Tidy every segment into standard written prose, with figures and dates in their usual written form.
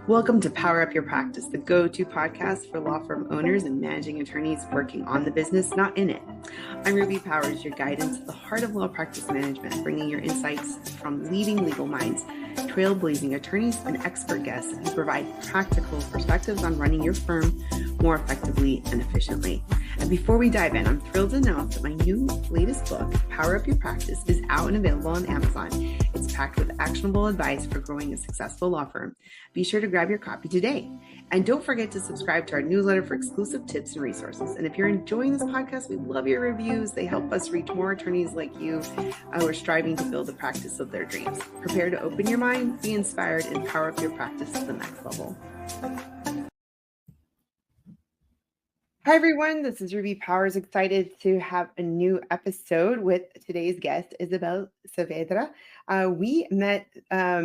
Welcome to Power Up Your Practice, the go-to podcast for law firm owners and managing attorneys working on the business, not in it. I'm Ruby Powers, your guidance to the heart of law practice management, bringing your insights from leading legal minds, trailblazing attorneys, and expert guests who provide practical perspectives on running your firm more effectively and efficiently. And before we dive in, I'm thrilled to announce that my latest book, Power Up Your Practice, is out and available on Amazon. It's packed with actionable advice for growing a successful law firm. Be sure to grab your copy today. And don't forget to subscribe to our newsletter for exclusive tips and resources. And if you're enjoying this podcast, we love your reviews. They help us reach more attorneys like you who are striving to build the practice of their dreams. Prepare to open your mind, be inspired, and power up your practice to the next level. Hi, everyone. This is Ruby Powers. Excited to have a new episode with today's guest, Isabel Saavedra. We met at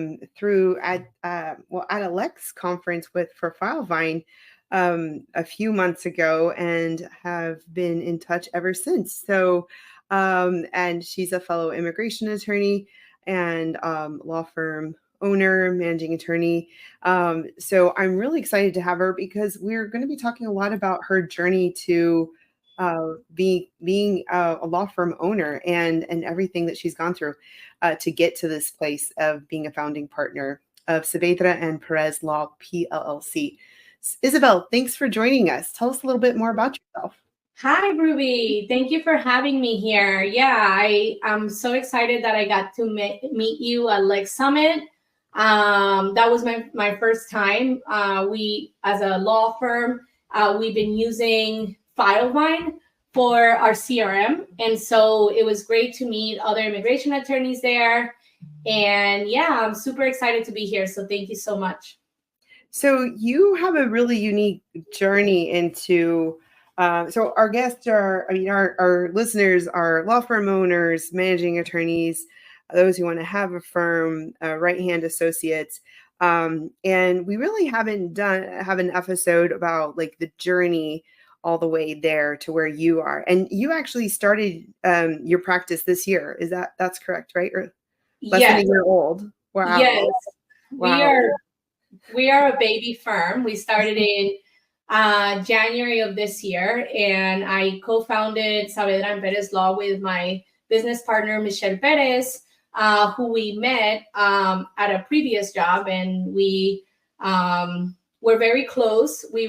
a Lex conference for Filevine a few months ago and have been in touch ever since. So, and she's a fellow immigration attorney and law firm owner, managing attorney. So I'm really excited to have her because we're going to be talking a lot about her journey to being a law firm owner and everything that she's gone through to get to this place of being a founding partner of Saavedra and Perez Law PLLC. Isabel, thanks for joining us. Tell us a little bit more about yourself. Hi, Ruby. Thank you for having me here. Yeah, I'm so excited that I got to meet you at Lex Summit. That was my first time. We, as a law firm, we've been using Filevine for our CRM. And so it was great to meet other immigration attorneys there. And yeah, I'm super excited to be here. So thank you so much. So you have a really unique journey into, so our guests our listeners are law firm owners, managing attorneys, those who want to have a firm, right-hand associates. And we really haven't have an episode about like the journey all the way there to where you are. And you actually started your practice this year. That's correct, right? Or less than a year old. Wow. Yes. Wow. We are a baby firm. We started in January of this year, and I co-founded Saavedra and Perez Law with my business partner, Michelle Perez, who we met at a previous job, and we were very close. I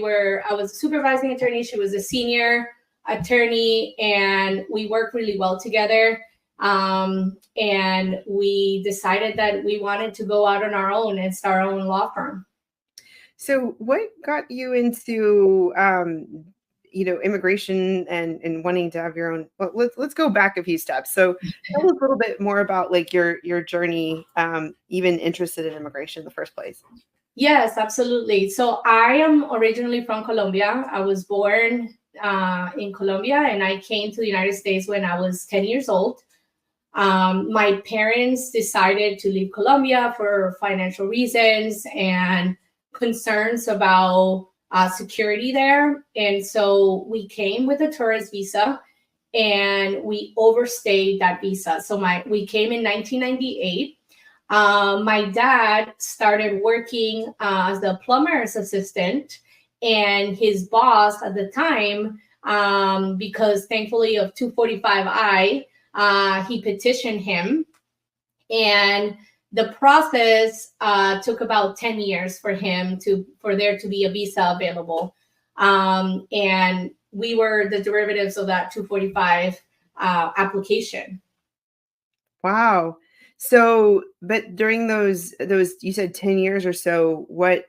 was a supervising attorney. She was a senior attorney, and we worked really well together. And we decided that we wanted to go out on our own and start our own law firm. So what got you into, immigration and wanting to have your own? Well, let's go back a few steps. So tell us a little bit more about like your journey, even interested in immigration in the first place. Yes, absolutely. So I am originally from Colombia. I was born in Colombia, and I came to the United States when I was 10 years old. My parents decided to leave Colombia for financial reasons and concerns about security there. And so we came with a tourist visa, and we overstayed that visa. So we came in 1998. My dad started working as the plumber's assistant, and his boss at the time, because thankfully of 245I, he petitioned him, and the process took about 10 years for there to be a visa available. And we were the derivatives of that 245 application. Wow. So, but during those, you said 10 years or so, what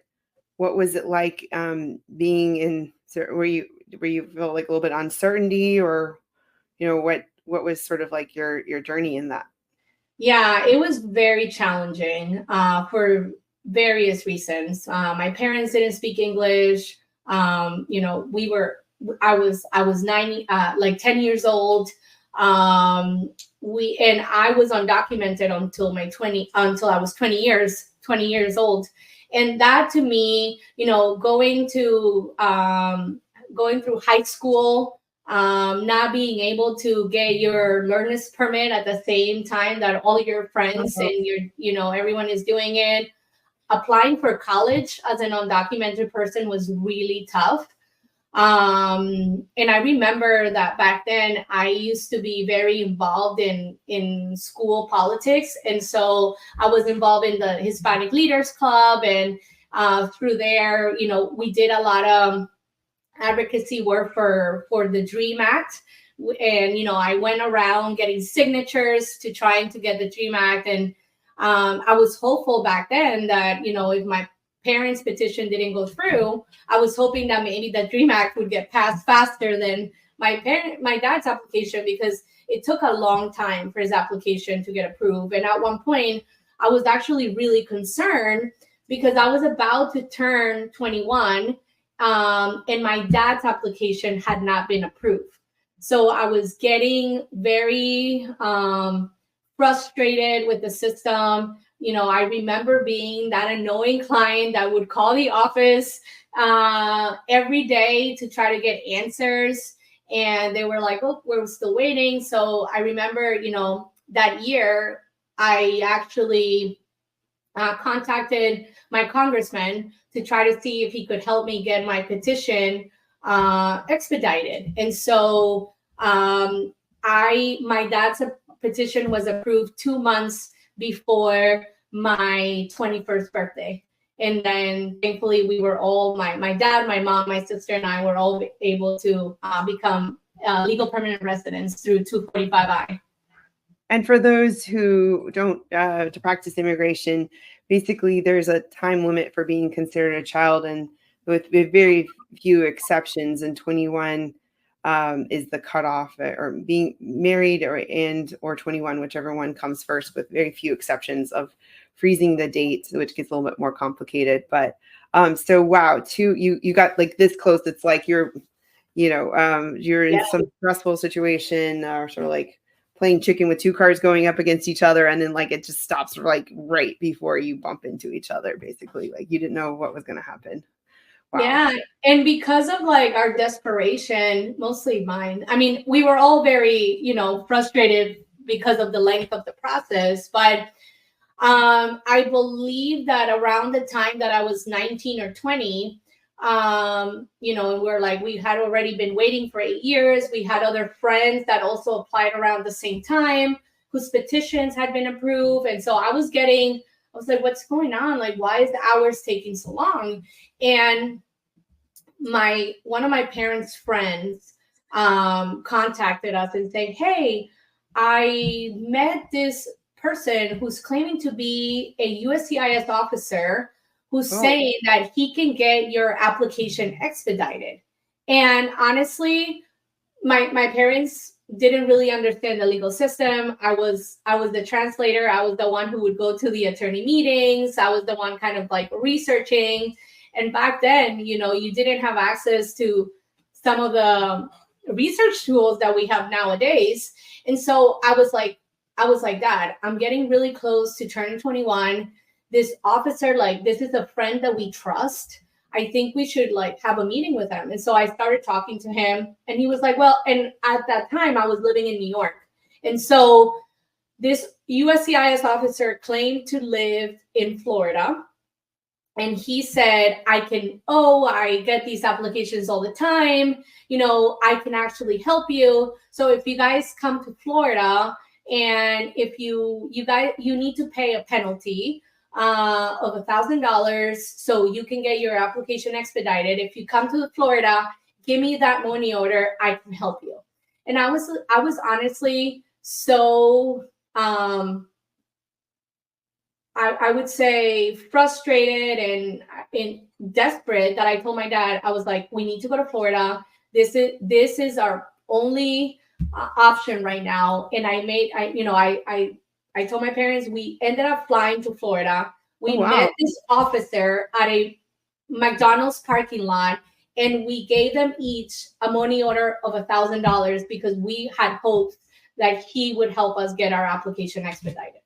was it like being in, were you feel like a little bit uncertainty, or, what was sort of like your journey in that? Yeah, it was very challenging for various reasons. My parents didn't speak English. I was 10 years old. I was undocumented until I was 20 years old. And that to me, going through high school, not being able to get your learner's permit at the same time that all your friends and everyone is doing it. applying for college as an undocumented person was really tough. And I remember that back then I used to be very involved in school politics. And so I was involved in the Hispanic Leaders Club. And through there, we did a lot of advocacy work for the DREAM Act. And, I went around getting signatures to trying to get the DREAM Act. And I was hopeful back then that, if my parents' petition didn't go through, I was hoping that maybe the DREAM Act would get passed faster than my dad's application, because it took a long time for his application to get approved. And at one point, I was actually really concerned because I was about to turn 21, and my dad's application had not been approved. So I was getting very frustrated with the system. I remember being that annoying client that would call the office every day to try to get answers. And they were like, oh, we're still waiting. So I remember, that year, I actually contacted my congressman to try to see if he could help me get my petition expedited. And so my dad's petition was approved 2 months before my 21st birthday. And then thankfully we were all, my dad, my mom, my sister, and I were all able to become legal permanent residents through 245I. And for those who don't to practice immigration, basically there's a time limit for being considered a child, and with very few exceptions, and 21 is the cutoff, or being married or 21, whichever one comes first, with very few exceptions of freezing the date, which gets a little bit more complicated. But so wow, you got like this close. It's like you're in some stressful situation, or sort of like playing chicken with two cars going up against each other, and then like it just stops like right before you bump into each other. Basically, like you didn't know what was going to happen. Wow. Yeah. And because of like our desperation, mostly mine, I mean, we were all very, frustrated because of the length of the process. But I believe that around the time that I was 19 or 20, and we're like, we had already been waiting for 8 years. We had other friends that also applied around the same time whose petitions had been approved. And so I was like, what's going on? Like, why is the hours taking so long? And one of my parents' friends contacted us and said, hey, I met this person who's claiming to be a USCIS officer who's saying that he can get your application expedited. And honestly, my parents didn't really understand the legal system. I was the translator. I was the one who would go to the attorney meetings. I was the one kind of like researching. And back then, you didn't have access to some of the research tools that we have nowadays. And so I was like, Dad, I'm getting really close to turning 21. This officer, like, this is a friend that we trust. I think we should like have a meeting with him. And so I started talking to him, and he was like, well, and at that time I was living in New York. And so this USCIS officer claimed to live in Florida. And he said, I get these applications all the time. I can actually help you. So if you guys come to Florida, and if you need to pay a penalty of $1,000 so you can get your application expedited. If you come to Florida, give me that money order. I can help you. And I was honestly so I would say frustrated and desperate that I told my dad, I was like, we need to go to Florida. This is our only option right now. And I told my parents, we ended up flying to Florida. We met this officer at a McDonald's parking lot, and we gave them each a money order of $1,000 because we had hoped that he would help us get our application expedited.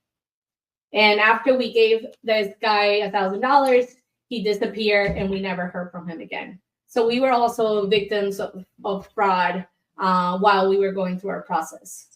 And after we gave this guy $1,000, he disappeared, and we never heard from him again. So we were also victims of fraud while we were going through our process.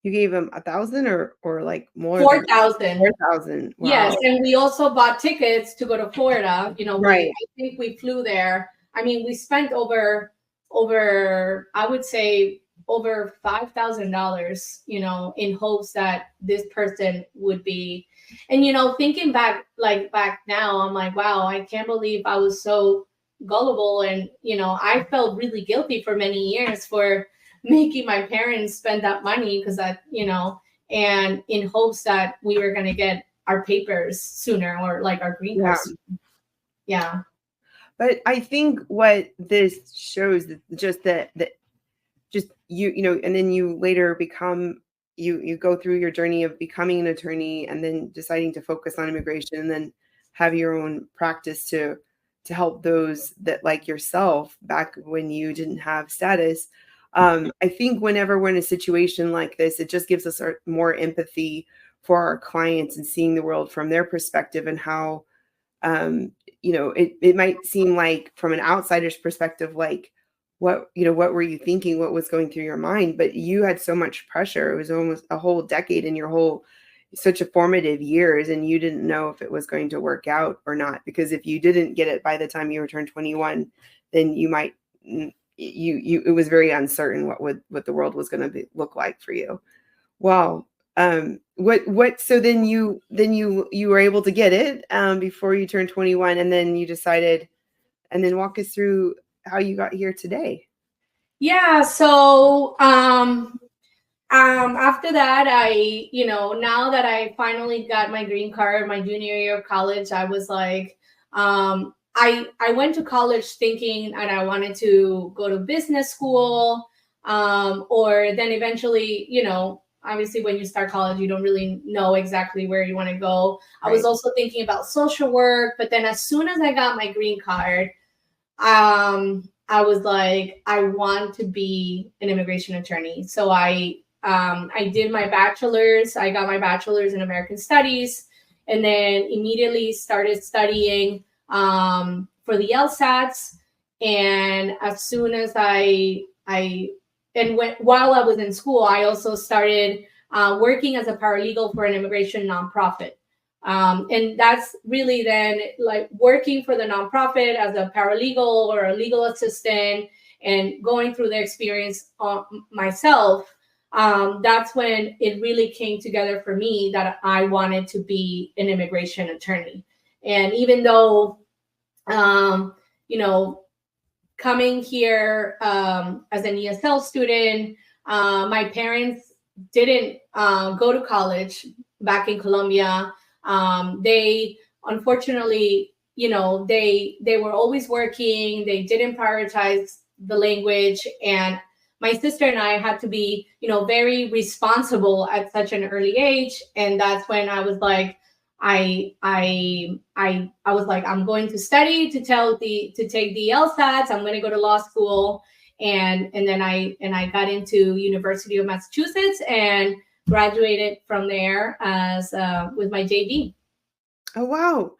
You gave them 1,000 or like more than 4,000. 4,000. Yes, Wow. and we also bought tickets to go to Florida. Right. I think we flew there. I mean, we spent over I would say over $5,000, in hopes that this person would be. And thinking back, like back now, I'm like, wow, I can't believe I was so gullible, and I felt really guilty for many years for making my parents spend that money, because and in hopes that we were going to get our papers sooner, or like our green Yeah. cards. Yeah. But I think what this shows is just that just and then you later become you go through your journey of becoming an attorney and then deciding to focus on immigration and then have your own practice to help those that like yourself back when you didn't have status. I think whenever we're in a situation like this, it just gives us more empathy for our clients and seeing the world from their perspective and how it might seem like from an outsider's perspective, like what were you thinking? What was going through your mind? But you had so much pressure. It was almost a whole decade in your whole such a formative years, and you didn't know if it was going to work out or not. Because if you didn't get it by the time you returned 21, then you might it was very uncertain what the world was going to look like for you. Wow. What so then you were able to get it before you turned 21, and then you decided, and then walk us through how you got here today. Yeah. So after that, now that I finally got my green card, my junior year of college, I was like, I went to college thinking that I wanted to go to business school, or then eventually, obviously when you start college, you don't really know exactly where you want to go. Right. I was also thinking about social work, but then as soon as I got my green card, I was like, I want to be an immigration attorney. So I did my bachelor's. I got my bachelor's in American Studies, and then immediately started studying for the LSATs. And as soon as while I was in school, I also started working as a paralegal for an immigration nonprofit. And that's really then like working for the nonprofit as a paralegal or a legal assistant and going through the experience myself. That's when it really came together for me that I wanted to be an immigration attorney. And even though, coming here as an ESL student, my parents didn't go to college back in Colombia. They unfortunately, they were always working. They didn't prioritize the language, and my sister and I had to be, very responsible at such an early age. And that's when I was like, I was like, I'm going to study to take the LSATs. I'm going to go to law school, and then I got into University of Massachusetts and graduated from there as with my JD. Oh wow,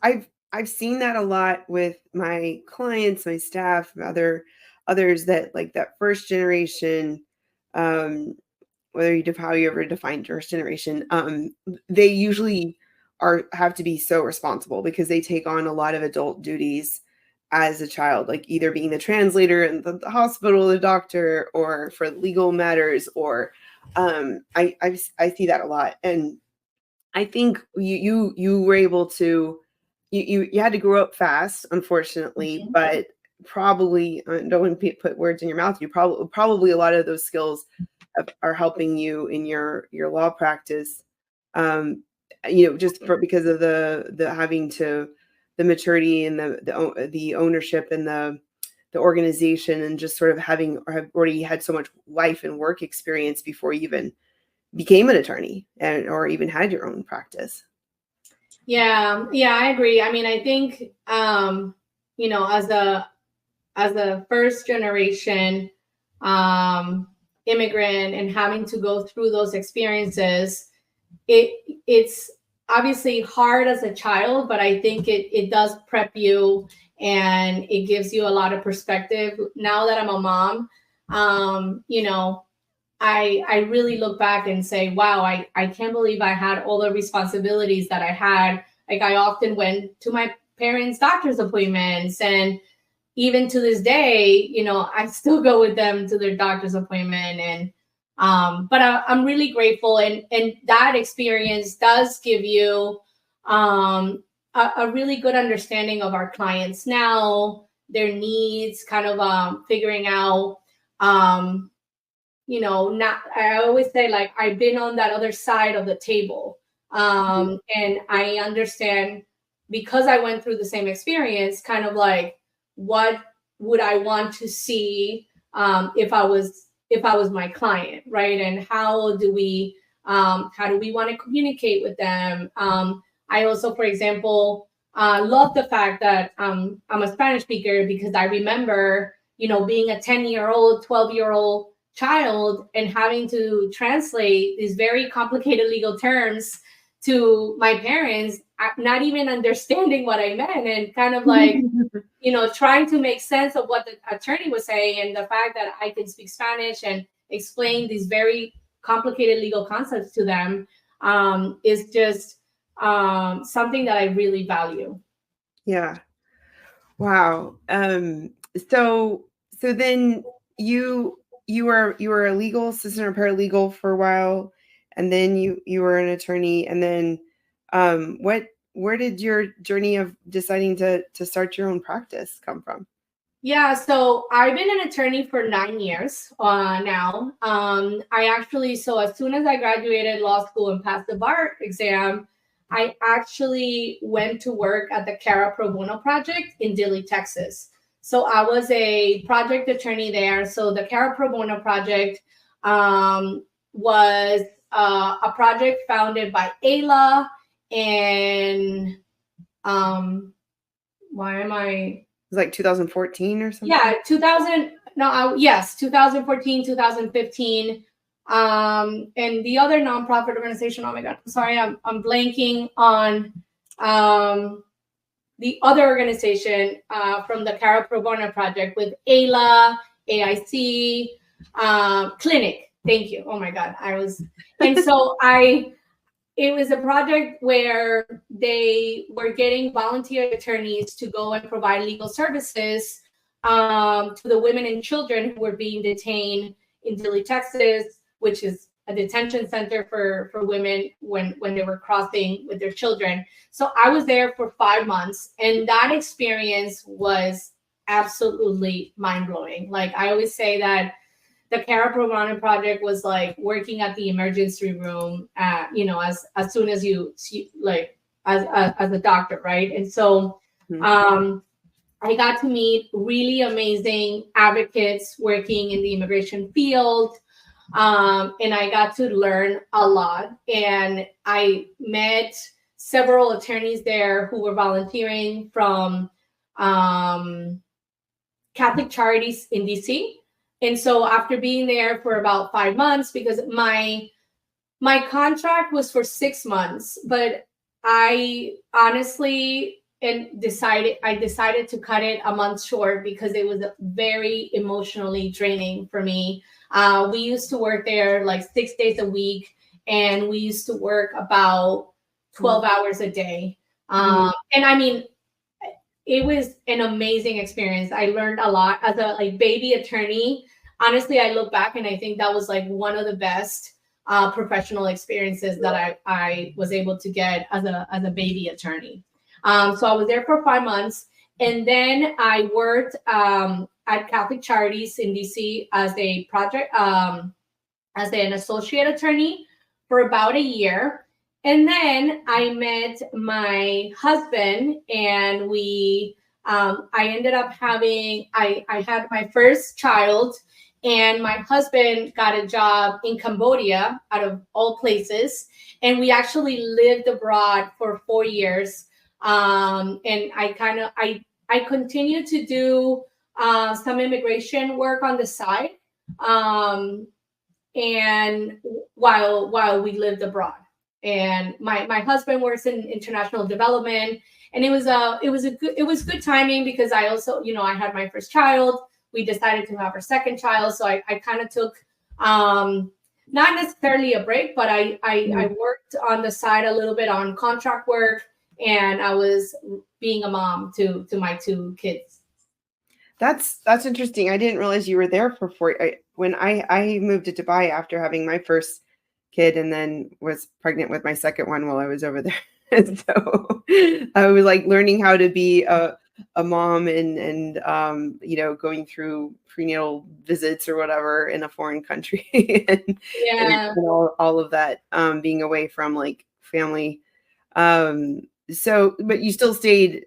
I've seen that a lot with my clients, my staff, others that like that first generation. Whether how you ever define first generation, they usually have to be so responsible because they take on a lot of adult duties as a child, like either being the translator in the hospital, the doctor, or for legal matters, or I see that a lot. And I think you were able to you had to grow up fast, unfortunately, Mhm. but probably don't want to put words in your mouth. You probably a lot of those skills are helping you in your law practice. Just because of the having to the maturity and the ownership and the organization, and just sort of have already had so much life and work experience before you even became an attorney or even had your own practice. Yeah, I agree. I mean, I think as a first generation immigrant and having to go through those experiences, it's obviously hard as a child, but I think it does prep you, and it gives you a lot of perspective. Now that I'm a mom, I really look back and say, wow, I can't believe I had all the responsibilities that I had. Like, I often went to my parents' doctor's appointments, and even to this day, you know, I still go with them to their doctor's appointment. And but I'm really grateful, and that experience does give you a really good understanding of our clients now, their needs, kind of figuring out, you know, not, I always say, like, I've been on that other side of the table. And I understand, because I went through the same experience, kind of like, what would I want to see if I was my client, right? And how do we want to communicate with them? I also, for example, love the fact that I'm a Spanish speaker, because I remember, you know, being a 10-year-old, 12-year-old child and having to translate these very complicated legal terms to my parents, not even understanding what I meant, and kind of like, you know, trying to make sense of what the attorney was saying. And the fact that I can speak Spanish and explain these very complicated legal concepts to them is just something that I really value. Yeah. Wow. So then you were a legal assistant or paralegal for a while, and then you were an attorney, and then where did your journey of deciding to start your own practice come from? Yeah, so I've been an attorney for 9 years now. I actually, so as soon as I graduated law school and passed the bar exam, I actually went to work at the Cara Pro Bono Project in Dilley, Texas. So I was a project attorney there. So the Cara Pro Bono Project was a project founded by Ayla and why am I? It was like 2014 or something? Yeah, 2014, 2015. And the other nonprofit organization, oh my God, sorry, I'm blanking on the other organization from the Cara Pro Bono Project with Ayla, AIC, Clinic. Thank you. Oh my God, and so it was a project where they were getting volunteer attorneys to go and provide legal services to the women and children who were being detained in Dilley, Texas, which is a detention center for women when they were crossing with their children. So I was there for 5 months, and that experience was absolutely mind-blowing. Like, I always say that the Cara Pro Bono Project was like working at the emergency room, you know, as soon as you like, as a doctor, right? And so I got to meet really amazing advocates working in the immigration field, and I got to learn a lot. And I met several attorneys there who were volunteering from Catholic Charities in DC. And so after being there for about 5 months, because my contract was for 6 months, but I honestly decided to cut it a month short because it was very emotionally draining for me. We used to work there like 6 days a week, and we used to work about 12 hours a day. And I mean, it was an amazing experience. I learned a lot as a baby attorney. Honestly, I look back and I think that was like one of the best professional experiences that I was able to get as a baby attorney. So I was there for 5 months, and then I worked at Catholic Charities in DC as a project as an associate attorney for about a year. And then I met my husband, and I ended up I had my first child, and my husband got a job in Cambodia, out of all places. And we actually lived abroad for 4 years. And I continued to do some immigration work on the side, and while we lived abroad. And my husband works in international development, and it was good timing, because I also, I had my first child. We decided to have our second child, so I kind of took Not necessarily a break, but I worked on the side a little bit on contract work, and I was being a mom to my 2 kids. That's interesting. I didn't realize you were there for when I moved to Dubai after having my first kid, and then was pregnant with my second one while I was over there. And so I was like learning how to be a mom and going through prenatal visits or whatever in a foreign country and all of that, being away from like family. So but you still stayed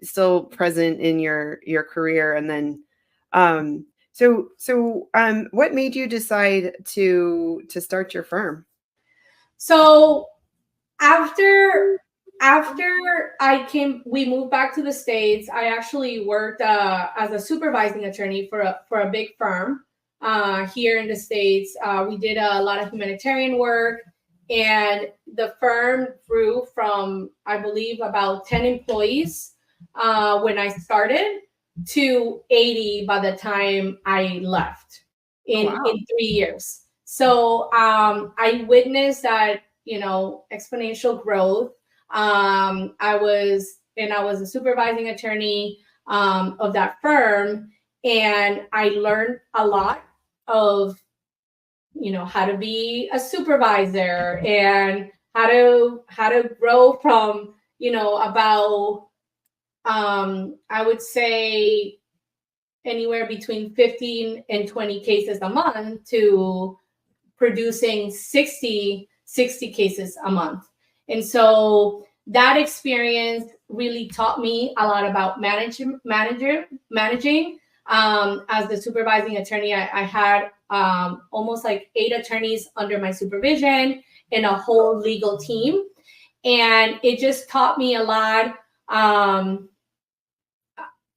present in your career, and then what made you decide to start your firm? So after we moved back to the States. I actually worked as a supervising attorney for a big firm here in the States. We did a lot of humanitarian work, and the firm grew from, I believe, about 10 employees when I started to 80 by the time I left in 3 years. So I witnessed that, exponential growth. I was a supervising attorney of that firm, and I learned a lot of, how to be a supervisor and how to grow from, about I would say anywhere between 15 and 20 cases a month to producing 60 cases a month. And so that experience really taught me a lot about managing. As the supervising attorney, I had almost like 8 attorneys under my supervision and a whole legal team. And it just taught me a lot.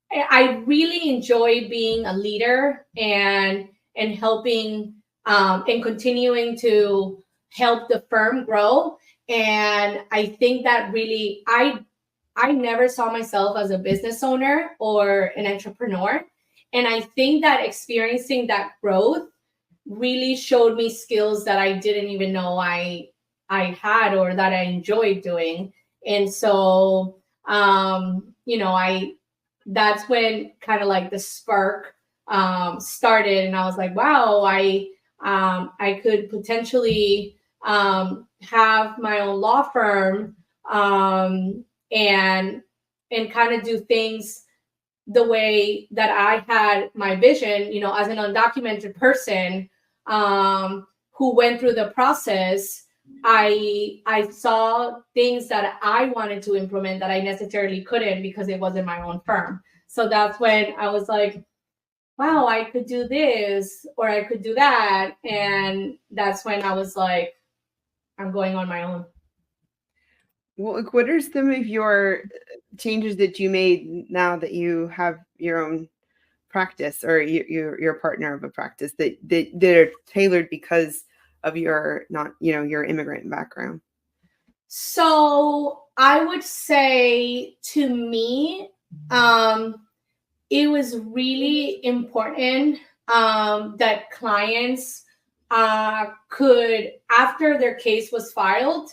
I really enjoy being a leader and helping and continuing to help the firm grow. And I think that really, I never saw myself as a business owner or an entrepreneur. And I think that experiencing that growth really showed me skills that I didn't even know I had or that I enjoyed doing. And so, that's when kind of like the spark started. And I was like, wow, I could potentially have my own law firm and kind of do things the way that I had my vision, as an undocumented person who went through the process. I saw things that I wanted to implement that I necessarily couldn't because it wasn't my own firm. So that's when I was like, wow, I could do this or I could do that. And that's when I was like, I'm going on my own. Well, what are some of your changes that you made now that you have your own practice, or you're a partner of a practice that are tailored because of your your immigrant background? So I would say, to me, it was really important that clients could, after their case was filed,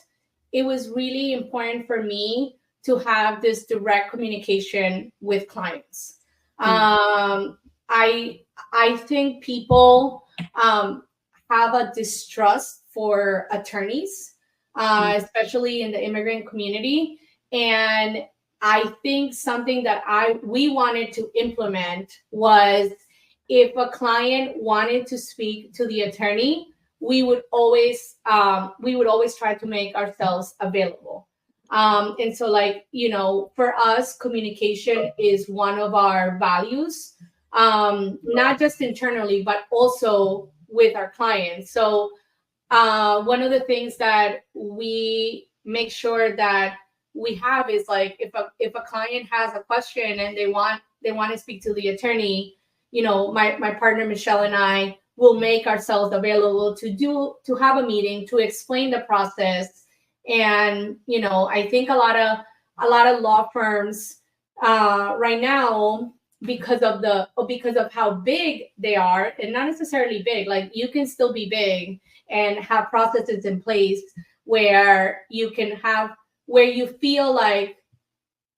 it was really important for me to have this direct communication with clients. I think people have a distrust for attorneys, especially in the immigrant community. And I think something that we wanted to implement was, if a client wanted to speak to the attorney, we would always try to make ourselves available. And so, for us, communication is one of our values, not just internally, but also with our clients. So one of the things that we make sure that we have is, like, if a client has a question and they want to speak to the attorney, my partner Michelle and I will make ourselves available to have a meeting to explain the process. And I think a lot of law firms right now, because of how big they are, and not necessarily big, like you can still be big and have processes in place where you can have, where you feel like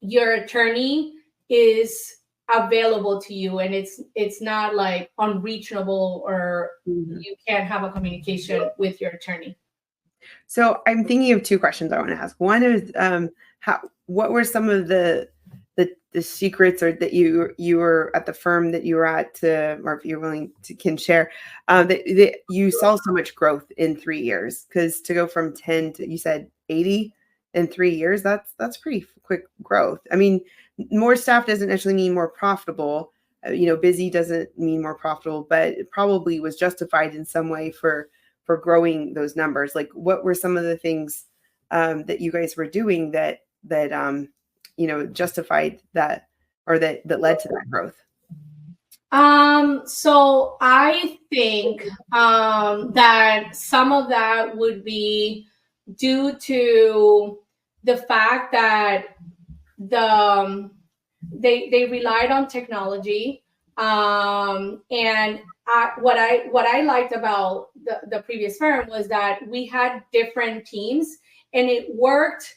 your attorney is available to you, and it's not like unreachable, or you can't have a communication with your attorney. So I'm thinking of two questions I want to ask. One is, what were some of the secrets, or that you were at the firm that you were at, or if you're willing to can share, that you saw so much growth in 3 years? Because to go from 10 to, you said 80 in 3 years, that's pretty quick growth. I mean, more staff doesn't necessarily mean more profitable. Busy doesn't mean more profitable, but it probably was justified in some way for growing those numbers. Like, what were some of the things that you guys were doing that justified that, or that led to that growth? So I think that some of that would be due to the fact that they relied on technology, and what I liked about the previous firm was that we had different teams, and it worked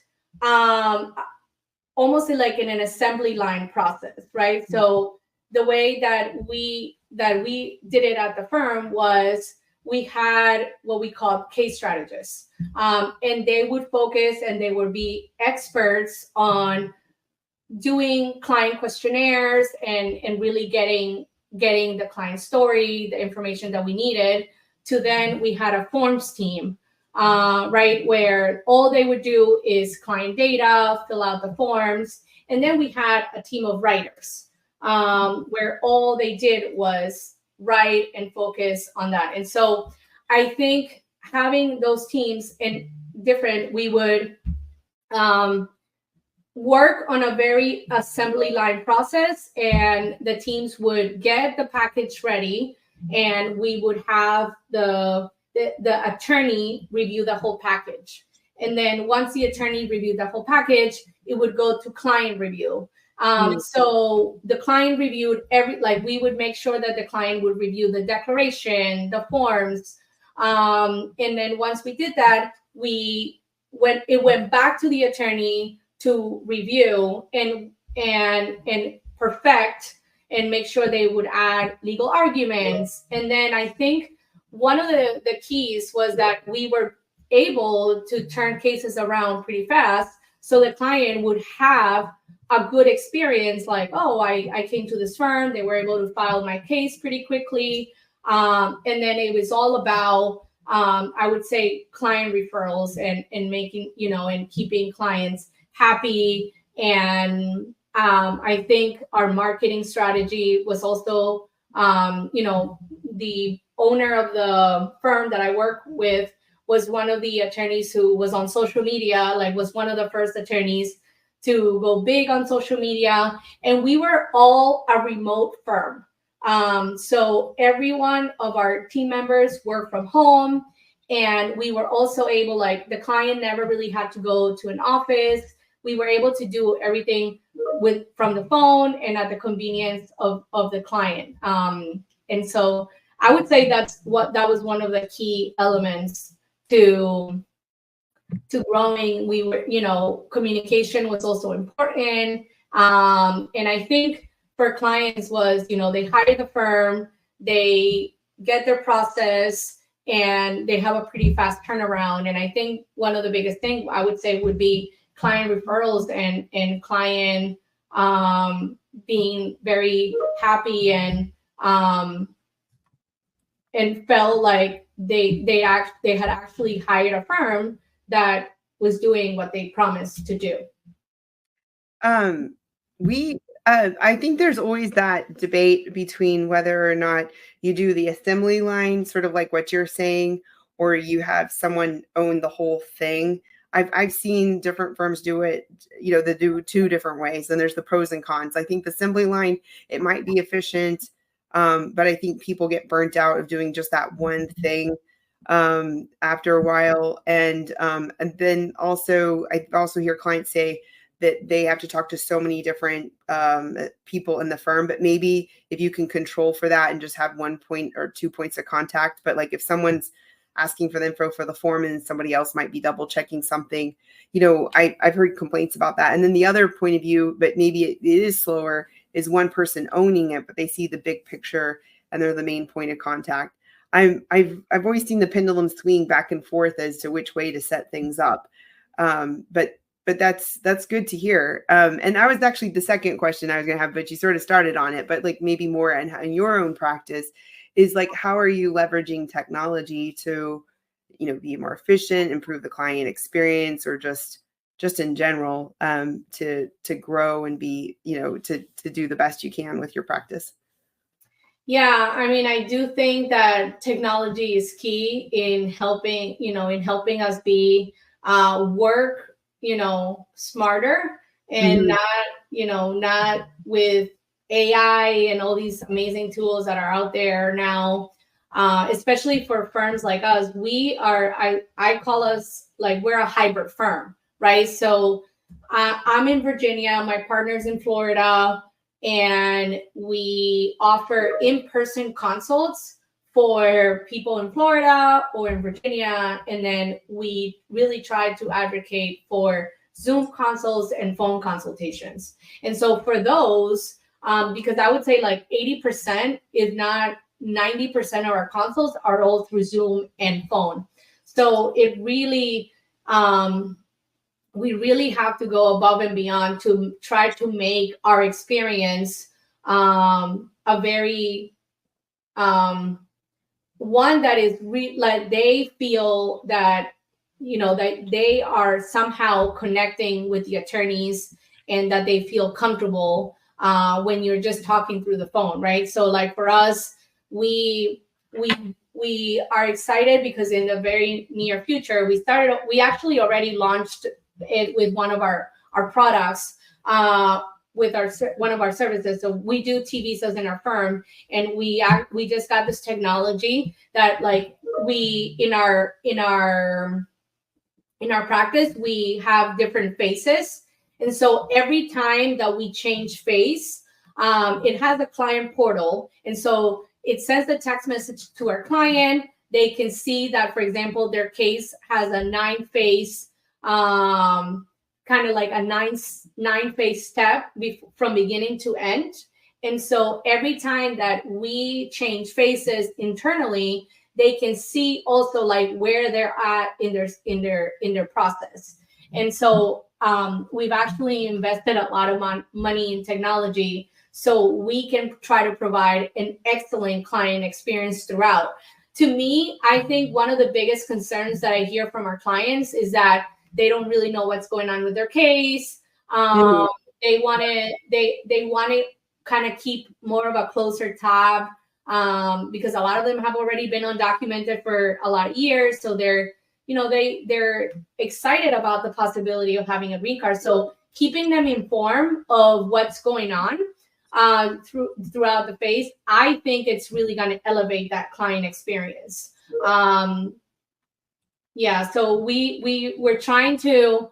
almost like in an assembly line process, right? Mm-hmm. So the way that we did it at the firm was we had what we called case strategists, and they would focus and they would be experts on doing client questionnaires and really getting the client story, the information that we needed. To then we had a forms team, right, where all they would do is client data, fill out the forms. And then we had a team of writers, where all they did was write and focus on that. And so I think having those teams and different, we would work on a very assembly line process, and the teams would get the package ready, and we would have the attorney review the whole package. And then once the attorney reviewed the whole package, it would go to client review. So the client reviewed we would make sure that the client would review the declaration, the forms. And then once we did that, it went back to the attorney to review and perfect and make sure they would add legal arguments. And then I think one of the keys was that we were able to turn cases around pretty fast, so the client would have a good experience, like, oh, I came to this firm, they were able to file my case pretty quickly. And then it was all about, I would say, client referrals and making, and keeping clients happy. And I think our marketing strategy was also, the owner of the firm that I work with was one of the attorneys who was on social media, was one of the first attorneys to go big on social media. And we were all a remote firm. So every one of our team members worked from home, and we were also able, the client never really had to go to an office. We were able to do everything from the phone and at the convenience of the client. And so I would say that was one of the key elements to growing. We were, communication was also important. And I think for clients was, they hire the firm, they get their process, and they have a pretty fast turnaround. And I think one of the biggest things I would say would be client referrals and client being very happy and felt like they had actually hired a firm that was doing what they promised to do. I think there's always that debate between whether or not you do the assembly line, sort of like what you're saying, or you have someone own the whole thing. I've seen different firms do it, they do two different ways, and there's the pros and cons. I think the assembly line, it might be efficient, but I think people get burnt out of doing just that one thing after a while. And then also, I also hear clients say that they have to talk to so many different people in the firm, but maybe if you can control for that and just have 1 point or 2 points of contact, but like if someone's asking for the info for the form and somebody else might be double checking something, I've heard complaints about that. And then the other point of view, but maybe it is slower, is one person owning it, but they see the big picture and they're the main point of contact. I've always seen the pendulum swing back and forth as to which way to set things up. But that's good to hear. And I was actually the second question I was going to have, but you sort of started on it, but like maybe more in your own practice is like, how are you leveraging technology to, be more efficient, improve the client experience, or just in general, to grow and be, to do the best you can with your practice? Yeah, I mean, I do think that technology is key in helping, us be work, smarter and not with AI and all these amazing tools that are out there now. Especially for firms like us, I call us like we're a hybrid firm, right? So I'm in Virginia, my partner's in Florida, and we offer in-person consults for people in Florida or in Virginia. And then we really try to advocate for Zoom consults and phone consultations. And so for those, because I would say like 80%, if not 90% of our consults are all through Zoom and phone. So it really, we really have to go above and beyond to try to make our experience a very one that is like they feel that that they are somehow connecting with the attorneys and that they feel comfortable when you're just talking through the phone, right? So like for us, we are excited because in the very near future we actually already launched it with one of our products, with one of our services. So we do TV visas in our firm, and we just got this technology that like we in our practice we have different faces, and so every time that we change face, it has a client portal, and so it sends the text message to our client. They can see that, for example, their case has a 9-face, kind of like a nine-phase step from beginning to end. And so every time that we change faces internally, they can see also like where they're at in their process. And so we've actually invested a lot of money in technology so we can try to provide an excellent client experience throughout. To me, I think one of the biggest concerns that I hear from our clients is that they don't really know what's going on with their case. They want to kind of keep more of a closer tab, because a lot of them have already been undocumented for a lot of years. So they're excited about the possibility of having a green card. So keeping them informed of what's going on throughout the phase, I think it's really going to elevate that client experience. Yeah, so we're trying to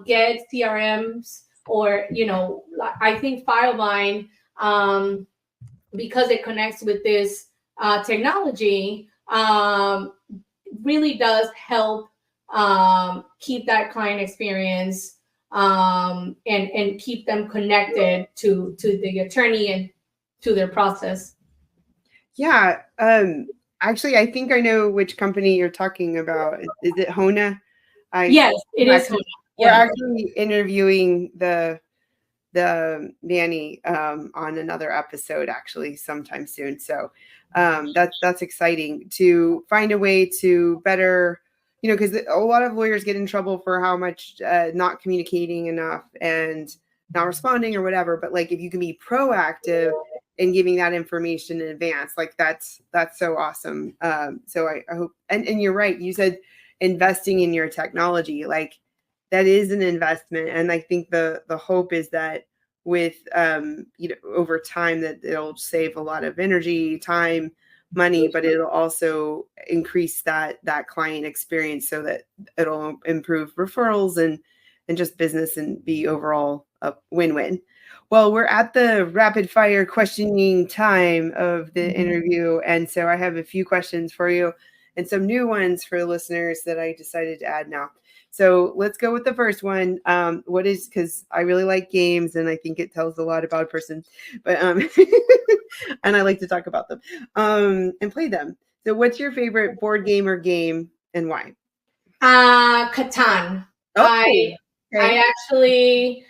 get CRMs, or I think Filevine, because it connects with this technology, really does help keep that client experience and keep them connected to the attorney and to their process. Yeah. Actually, I think I know which company you're talking about. Is it Hona? Yes, it is Hona. We're actually interviewing the nanny on another episode actually sometime soon. So that's exciting to find a way to better, because a lot of lawyers get in trouble for how much not communicating enough and not responding or whatever. But like if you can be proactive in giving that information in advance, like that's so awesome. So I hope, and you're right. You said investing in your technology, like that is an investment. And I think the hope is that with, over time that it'll save a lot of energy, time, money, but it'll also increase that client experience so that it'll improve referrals and and just business and be overall a win-win. Well, we're at the rapid fire questioning time of the interview. And so I have a few questions for you and some new ones for the listeners that I decided to add now. So let's go with the first one. What is, because I really like games and I think it tells a lot about a person, but and I like to talk about them and play them. So what's your favorite board game or game and why? Catan. Oh, I okay. actually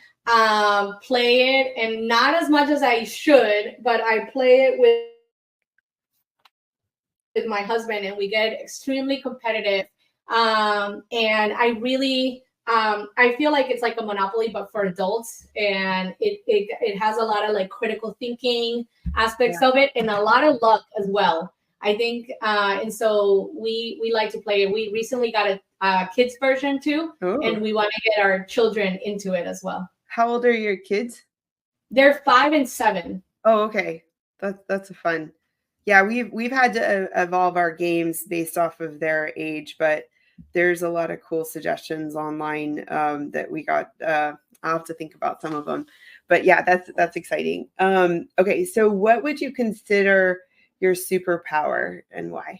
play it, and not as much as I should, but I play it with my husband, and we get extremely competitive. And I really I feel like it's like a Monopoly, but for adults, and it has a lot of like critical thinking aspects of it, and a lot of luck as well. I think, and so we like to play it. We recently got a kids version too, and we want to get our children into it as well. How old are your kids? They're 5 and 7. Oh, okay. That's a fun. Yeah, we've had to evolve our games based off of their age, but there's a lot of cool suggestions online that we got. I'll have to think about some of them, but yeah, that's exciting. Okay, so what would you consider your superpower and why?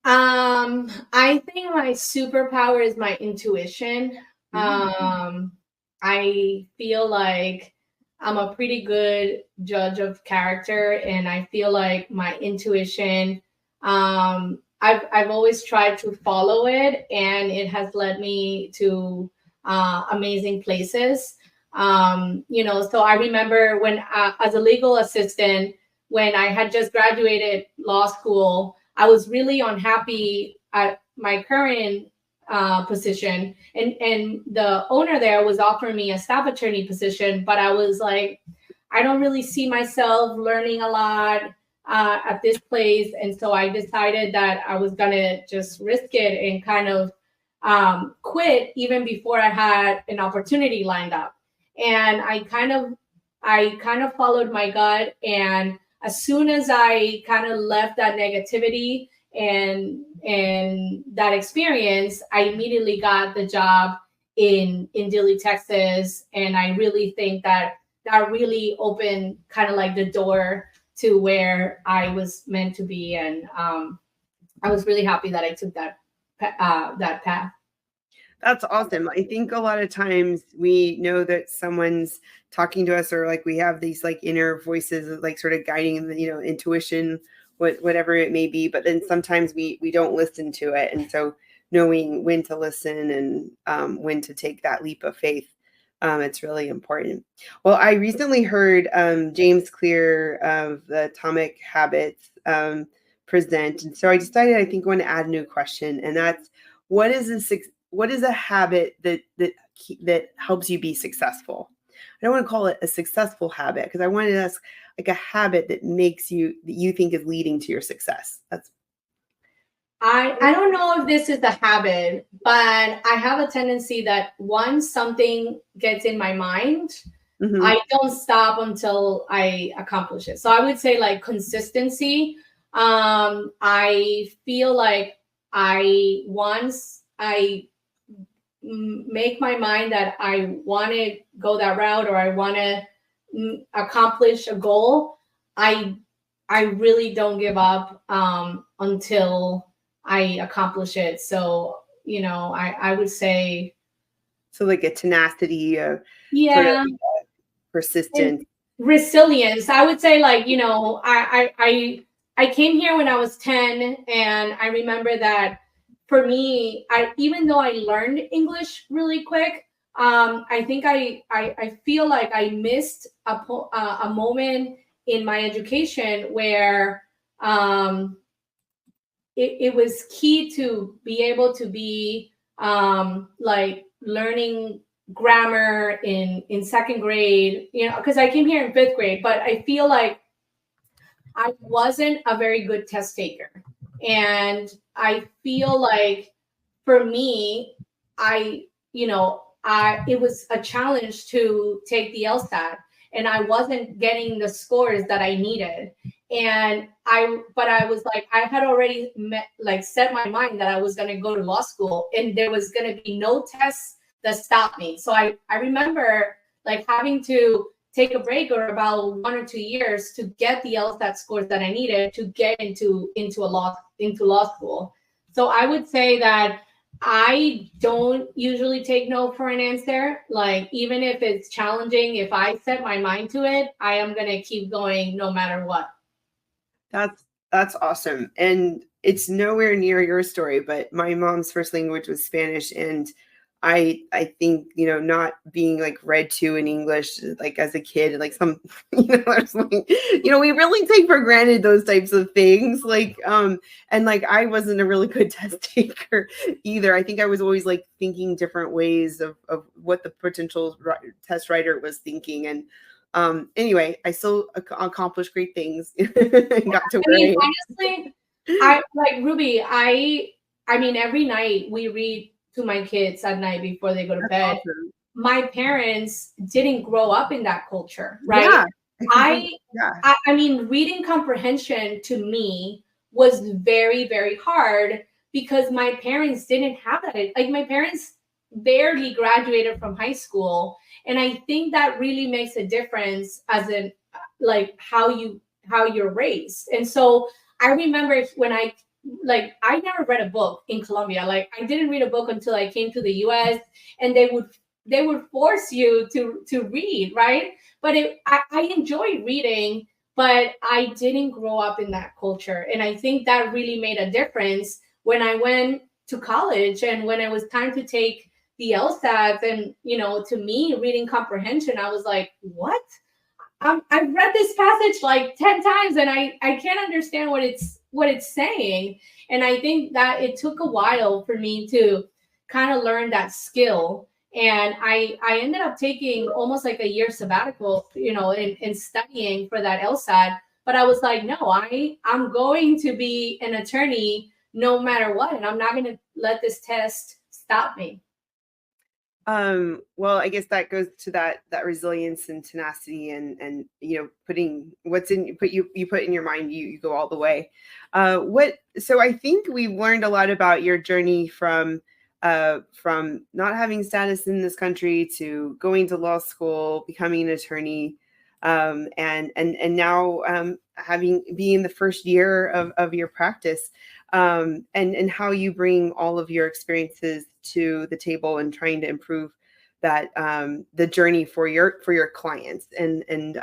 I think my superpower is my intuition. I feel like I'm a pretty good judge of character, and I feel like my intuition, I've always tried to follow it, and it has led me to amazing places. So I remember when, as a legal assistant, when I had just graduated law school, I was really unhappy at my current position, and the owner there was offering me a staff attorney position, but I was like, I don't really see myself learning a lot at this place, and so I decided that I was gonna just risk it and kind of quit even before I had an opportunity lined up. And I kind of followed my gut, and as soon as I kind of left that negativity and that experience, I immediately got the job in Dilley, Texas, and I really think that really opened kind of like the door to where I was meant to be, and I was really happy that I took that path. That's awesome. I think a lot of times we know that someone's talking to us, or like we have these like inner voices like sort of guiding the, intuition, whatever it may be. But then sometimes we don't listen to it. And so knowing when to listen and when to take that leap of faith, it's really important. Well, I recently heard James Clear of the Atomic Habits present. And so I decided I think I want to add a new question. And that's, what is a habit that helps you be successful? I don't want to call it a successful habit, because I wanted to ask like a habit that you think is leading to your success. I don't know if this is a habit, but I have a tendency that once something gets in my mind, I don't stop until I accomplish it. So I would say like consistency. I feel like once I make my mind that I want to go that route, or I want to accomplish a goal, I really don't give up until I accomplish it. So, I would say. So like a tenacity, yeah, sort of persistence. Resilience. I would say like, I came here when I was 10, and I remember that for me, even though I learned English really quick, I think I feel like I missed a moment in my education where it was key to be able to be like learning grammar in second grade, because I came here in 5th grade, but I feel like I wasn't a very good test taker. And I feel like for me, it was a challenge to take the LSAT, and I wasn't getting the scores that I needed. And but I was like, I had already set my mind that I was going to go to law school, and there was going to be no tests stopped me. So I remember like having to take a break or about 1 or 2 years to get the LSAT scores that I needed to get into law school. So I would say that I don't usually take no for an answer. Like, even if it's challenging, if I set my mind to it, I am going to keep going no matter what. That's awesome. And it's nowhere near your story, but my mom's first language was Spanish, and I think, not being like read to in English like as a kid, like some, there's like, we really take for granted those types of things. Like, and like I wasn't a really good test taker either. I think I was always like thinking different ways of what the potential test writer was thinking. And anyway, I still accomplished great things. Got to where honestly, I like Ruby. I mean, every night we read to my kids at night before they go to bed. Awesome. My parents didn't grow up in that culture, right? Yeah. I mean, reading comprehension to me was very, very hard because my parents didn't have that. Like, my parents barely graduated from high school. And I think that really makes a difference as in like how you're raised. And so I remember when I never read a book in Colombia. Like, I didn't read a book until I came to the US, and they would force you to read, right? But I enjoyed reading, but I didn't grow up in that culture. And I think that really made a difference when I went to college and when it was time to take the LSATs. And, to me, reading comprehension, I was like, what? I've read this passage like 10 times and I can't understand what it's saying. And I think that it took a while for me to kind of learn that skill. And I ended up taking almost like a year sabbatical, in studying for that LSAT. But I was like, no, I'm going to be an attorney no matter what. And I'm not going to let this test stop me. Well, I guess that goes to that resilience and tenacity and putting what's in you put in your mind, you go all the way. So I think we learned a lot about your journey from not having status in this country to going to law school, becoming an attorney, and now being the first year of your practice, and how you bring all of your experiences to the table and trying to improve that the journey for your clients. And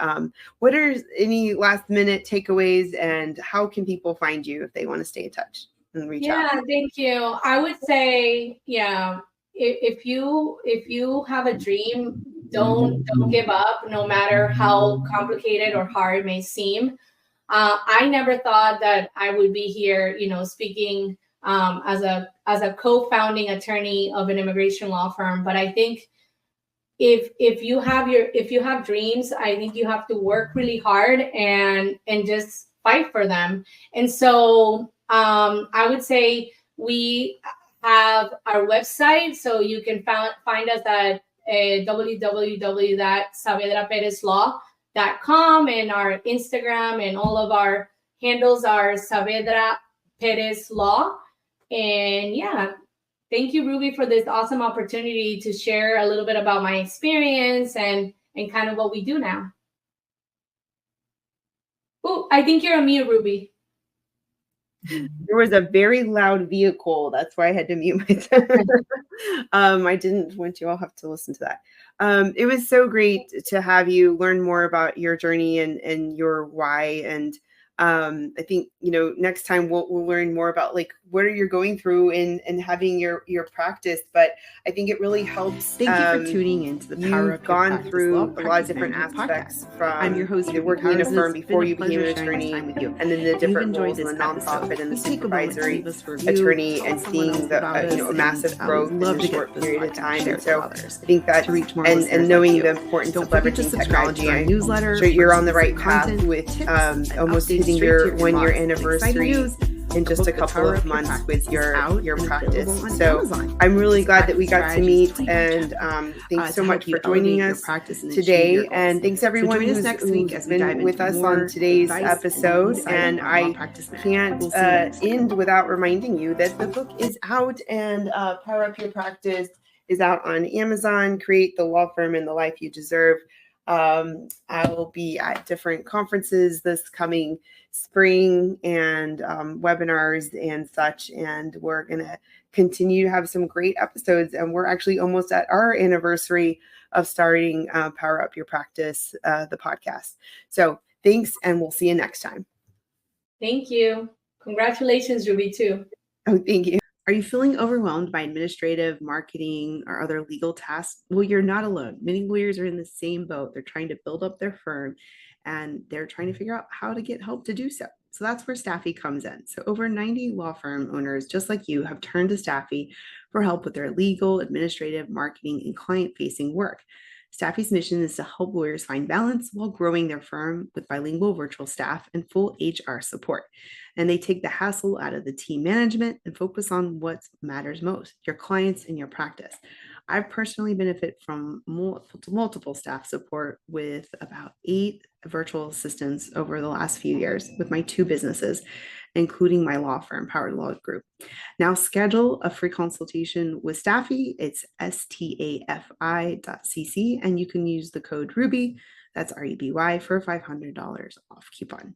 what are any last minute takeaways, and how can people find you if they want to stay in touch and reach out? Yeah, thank you. I would say, if you have a dream, don't give up, no matter how complicated or hard it may seem. I never thought that I would be here, speaking as a co-founding attorney of an immigration law firm. But I think if you have dreams, I think you have to work really hard and just fight for them. And so I would say we have our website, so you can find us at www.saavedraperezlaw.com, and our Instagram and all of our handles are Saavedra Perez Law. And thank you, Ruby, for this awesome opportunity to share a little bit about my experience and kind of what we do now. Oh, I think you're on mute, Ruby. There was a very loud vehicle. That's why I had to mute myself. I didn't want you all have to listen to that. It was so great to have you learn more about your journey and your why. And I think, next time we'll learn more about like what are you going through and having your practice. But I think it really helps. Thank you for tuning in to the Power Up You've gone through a lot of different aspects from I'm your host, working in a firm before you became an attorney, and then the different roles in the nonprofit and the supervisory attorney, and seeing the a massive growth in a short period of time. And so I think that and knowing the importance of leveraging technology, I'm sure you're on the right path with almost hitting your 1 year anniversary in just a couple of months with your practice. So I'm really glad that we got to meet, and thanks so much for joining us today. And thanks everyone who's been with us on today's episode. And I can't end without reminding you that the book is out, and Power Up Your Practice is out on Amazon, Create the Law Firm and the Life You Deserve. I will be at different conferences this coming spring and webinars and such, and we're going to continue to have some great episodes, and we're actually almost at our anniversary of starting Power Up Your Practice, the podcast. So thanks, and we'll see you next time. Thank you. Congratulations, Ruby, too. Oh, thank you. Are you feeling overwhelmed by administrative, marketing, or other legal tasks? Well, you're not alone. Many lawyers are in the same boat. They're trying to build up their firm, and they're trying to figure out how to get help to do so. So that's where Staffy comes in. So over 90 law firm owners, just like you, have turned to Staffy for help with their legal, administrative, marketing, and client-facing work. Staffy's mission is to help lawyers find balance while growing their firm with bilingual virtual staff and full HR support. And they take the hassle out of the team management and focus on what matters most, your clients and your practice. I've personally benefited from multiple staff support with about 8 virtual assistants over the last few years with my 2 businesses, including my law firm, Power Law Group. Now schedule a free consultation with Staffy. It's stafi.cc, and you can use the code RUBY, that's RUBY, for a $500 off coupon.